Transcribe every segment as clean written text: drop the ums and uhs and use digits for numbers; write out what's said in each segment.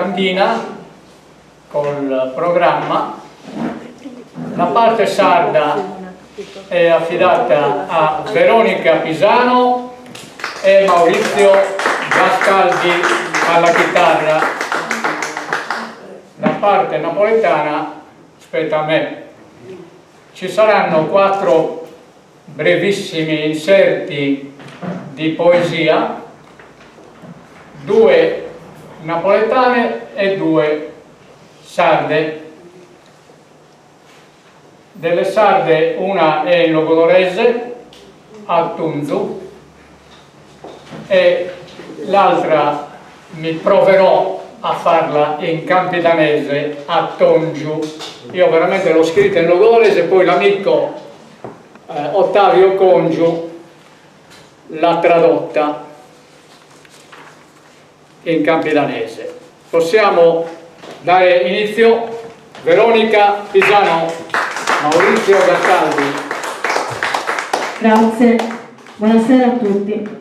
Cantina col programma. La parte sarda è affidata a Veronica Pisano e Maurizio Gastaldi alla chitarra. La parte napoletana spetta a me. Ci saranno 4 brevissimi inserti di poesia, 2 napoletane e 2 sarde. Delle sarde una è in logudorese, a Tunzu, e l'altra mi proverò a farla in campidanese, a Tongiu. Io veramente l'ho scritta in logudorese, poi l'amico Ottavio Congiu l'ha tradotta in campidanese. Possiamo dare inizio? Veronica Pisano, Maurizio Gastaldi. Grazie, buonasera a tutti.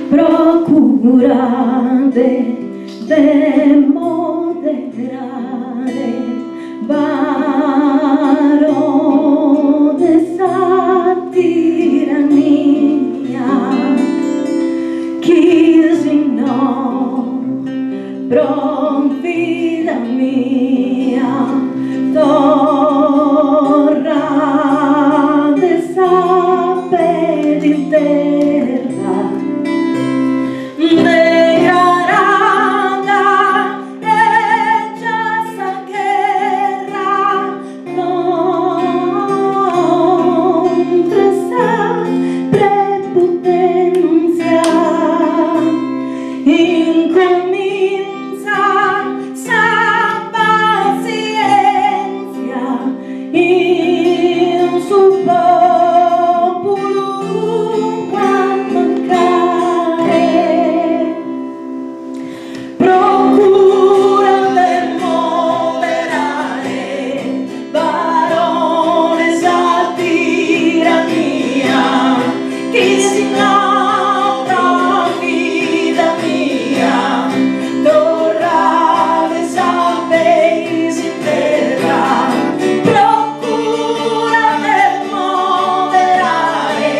Procurate demoderare barone sa tirania chi si no pronfida mia torrate sape di terra declarada hecha esa guerra contra esa prepotencia incomienza esa paciencia in su popolo a mancare. Procura per moderare barone sa tirania chi si innalza vita mia torrare sapesi terra. Procura per moderare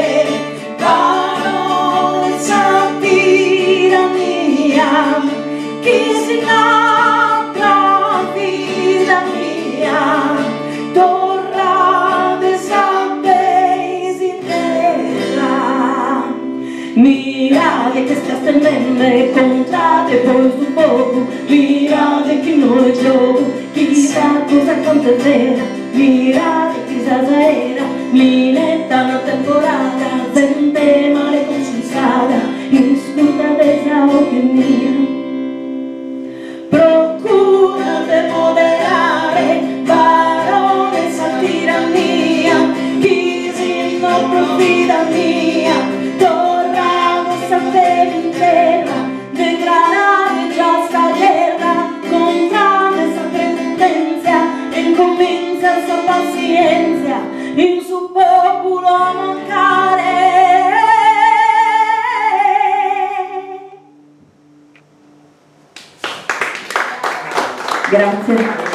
barone sa tirania chi si innalza vita mia torrare sapesi terra. Mirate che sta stendendo, contate poi su poco, mirate chi non è gioco, chissà cosa conterrà, mirate chissà se era, minetta una temporada, sente male consensata, discutate esa opinione. Procura de moderare barone sa tirania chi si non profida mia torramo sapere in terra declarare già sta guerra contra esa prepotencia incomincia esa paciencia in su popolo a mancare. Grazie.